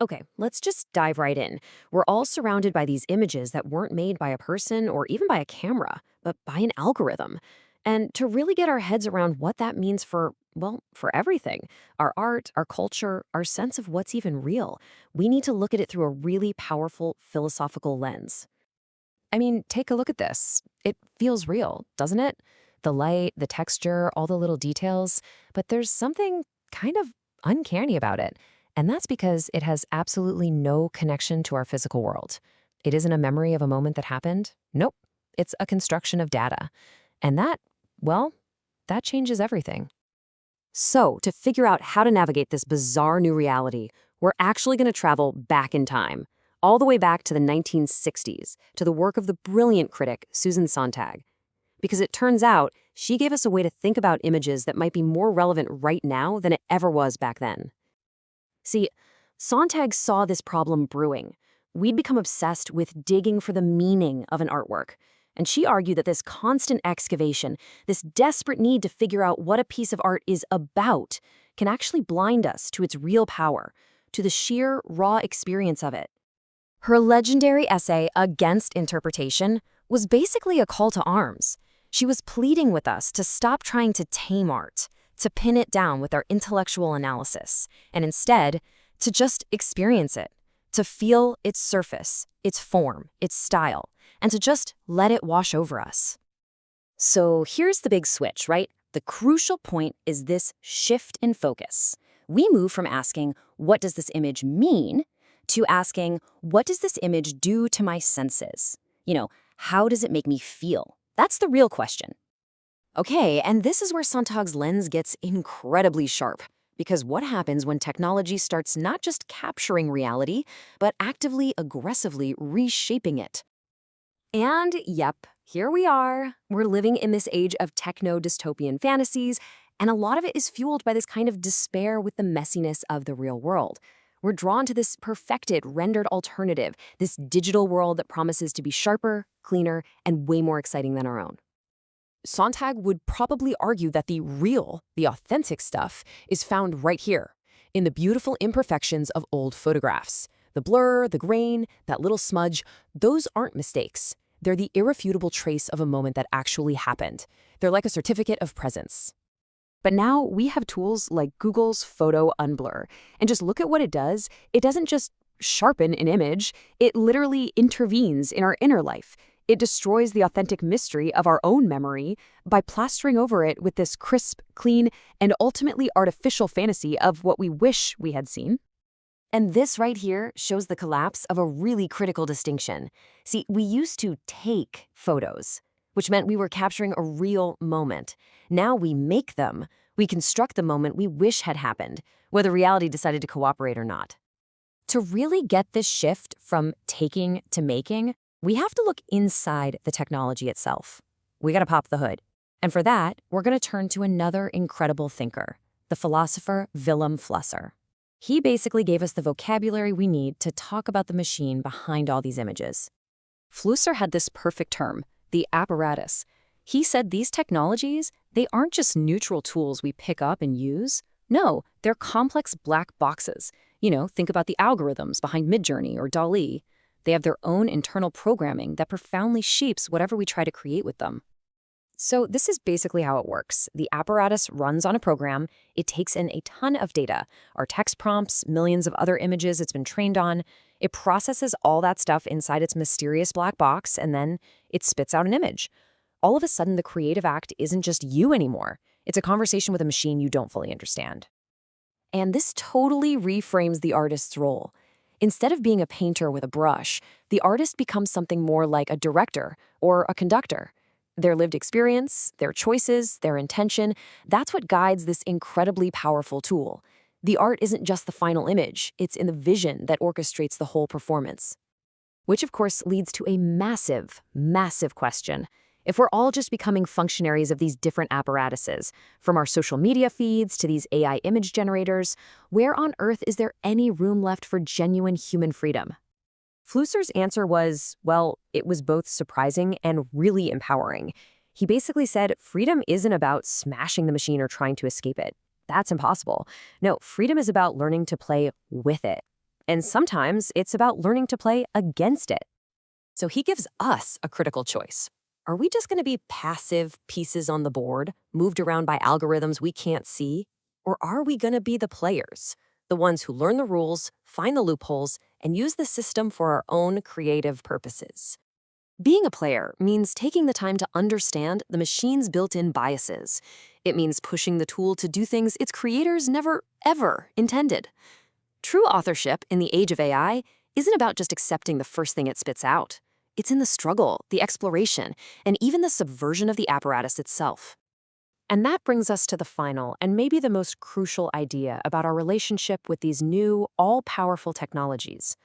Okay, let's just dive right in. We're all surrounded by these images that weren't made by a person or even by a camera, but by an algorithm. And to really get our heads around what that means for, well, for everything our art, our culture, our sense of what's even real we need to look at it through a really powerful philosophical lens. I mean, take a look at this. It feels real, doesn't it? The light, the texture, all the little details. But there's something kind of uncanny about it. And that's because it has absolutely no connection to our physical world. It isn't a memory of a moment that happened. Nope. It's a construction of data. And that, well, that changes everything. So, to figure out how to navigate this bizarre new reality, we're actually going to travel back in time, all the way back to the 1960s, to the work of the brilliant critic Susan Sontag. Because it turns out she gave us a way to think about images that might be more relevant right now than it ever was back then. See, Sontag saw this problem brewing. We'd become obsessed with digging for the meaning of an artwork. And she argued that this constant excavation, this desperate need to figure out what a piece of art is about, can actually blind us to its real power, to the sheer, raw experience of it. Her legendary essay, Against Interpretation, was basically a call to arms. She was pleading with us to stop trying to tame art, to pin it down with our intellectual analysis, and instead, to just experience it, to feel its surface, its form, its style, and to just let it wash over us. So here's the big switch, right? The crucial point is this shift in focus. We move from asking, what does this image mean, to asking, what does this image do to my senses? How does it make me feel? That's the real question. Okay, and this is where Sontag's lens gets incredibly sharp. Because what happens when technology starts not just capturing reality, but actively, aggressively reshaping it? And yep, here we are. We're living in this age of techno-dystopian fantasies, and a lot of it is fueled by this kind of despair with the messiness of the real world. We're drawn to this perfected, rendered alternative, this digital world that promises to be sharper, cleaner, and way more exciting than our own. Sontag would probably argue that the real, the authentic stuff is found right here, in the beautiful imperfections of old photographs. The blur, the grain, that little smudge, those aren't mistakes. They're the irrefutable trace of a moment that actually happened. They're like a certificate of presence. But now we have tools like Google's Photo Unblur. And just look at what it does. It doesn't just sharpen an image. It literally intervenes in our inner life. It destroys the authentic mystery of our own memory by plastering over it with this crisp, clean, and ultimately artificial fantasy of what we wish we had seen. And this right here shows the collapse of a really critical distinction. See, we used to take photos, which meant we were capturing a real moment. Now we make them. We construct the moment we wish had happened, whether reality decided to cooperate or not. To really get this shift from taking to making, we have to look inside the technology itself. We gotta pop the hood. And for that, we're gonna turn to another incredible thinker, the philosopher Willem Flusser. He basically gave us the vocabulary we need to talk about the machine behind all these images. Flusser had this perfect term, the apparatus. He said these technologies, they aren't just neutral tools we pick up and use. No, they're complex black boxes. Think about the algorithms behind Midjourney or DALL-E. They have their own internal programming that profoundly shapes whatever we try to create with them. So this is basically how it works. The apparatus runs on a program. It takes in a ton of data, our text prompts, millions of other images it's been trained on. It processes all that stuff inside its mysterious black box, and then it spits out an image. All of a sudden, the creative act isn't just you anymore. It's a conversation with a machine you don't fully understand. And this totally reframes the artist's role. Instead of being a painter with a brush, the artist becomes something more like a director or a conductor. Their lived experience, their choices, their intention, that's what guides this incredibly powerful tool. The art isn't just the final image, it's in the vision that orchestrates the whole performance. Which of course leads to a massive, massive question. If we're all just becoming functionaries of these different apparatuses, from our social media feeds to these AI image generators, where on earth is there any room left for genuine human freedom? Flusser's answer was, well, it was both surprising and really empowering. He basically said freedom isn't about smashing the machine or trying to escape it. That's impossible. No, freedom is about learning to play with it. And sometimes it's about learning to play against it. So he gives us a critical choice. Are we just going to be passive pieces on the board, moved around by algorithms we can't see? Or are we going to be the players, the ones who learn the rules, find the loopholes, and use the system for our own creative purposes? Being a player means taking the time to understand the machine's built-in biases. It means pushing the tool to do things its creators never, ever intended. True authorship in the age of AI isn't about just accepting the first thing it spits out. It's in the struggle, the exploration, and even the subversion of the apparatus itself. And that brings us to the final and maybe the most crucial idea about our relationship with these new, all-powerful technologies.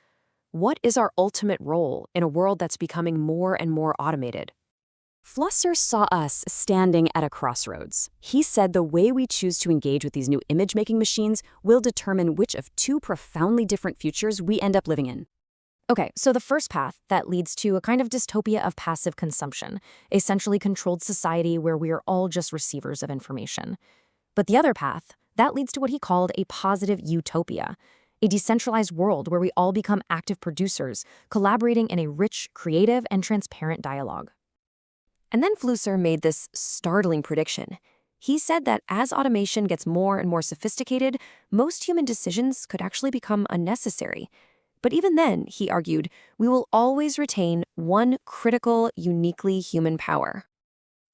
What is our ultimate role in a world that's becoming more and more automated? Flusser saw us standing at a crossroads. He said the way we choose to engage with these new image-making machines will determine which of two profoundly different futures we end up living in. Okay, so the first path, that leads to a kind of dystopia of passive consumption, a centrally controlled society where we are all just receivers of information. But the other path, that leads to what he called a positive utopia, a decentralized world where we all become active producers, collaborating in a rich, creative, and transparent dialogue. And then Flusser made this startling prediction. He said that as automation gets more and more sophisticated, most human decisions could actually become unnecessary. But even then, he argued, we will always retain one critical, uniquely human power.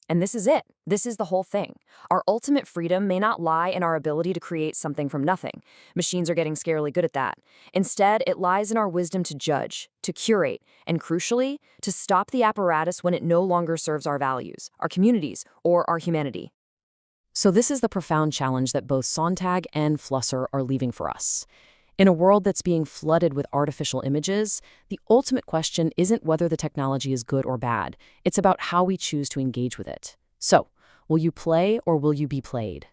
And this is it. This is the whole thing. Our ultimate freedom may not lie in our ability to create something from nothing. Machines are getting scarily good at that. Instead, it lies in our wisdom to judge, to curate, and crucially, to stop the apparatus when it no longer serves our values, our communities, or our humanity. So this is the profound challenge that both Sontag and Flusser are leaving for us. In a world that's being flooded with artificial images, the ultimate question isn't whether the technology is good or bad. It's about how we choose to engage with it. So, will you play or will you be played?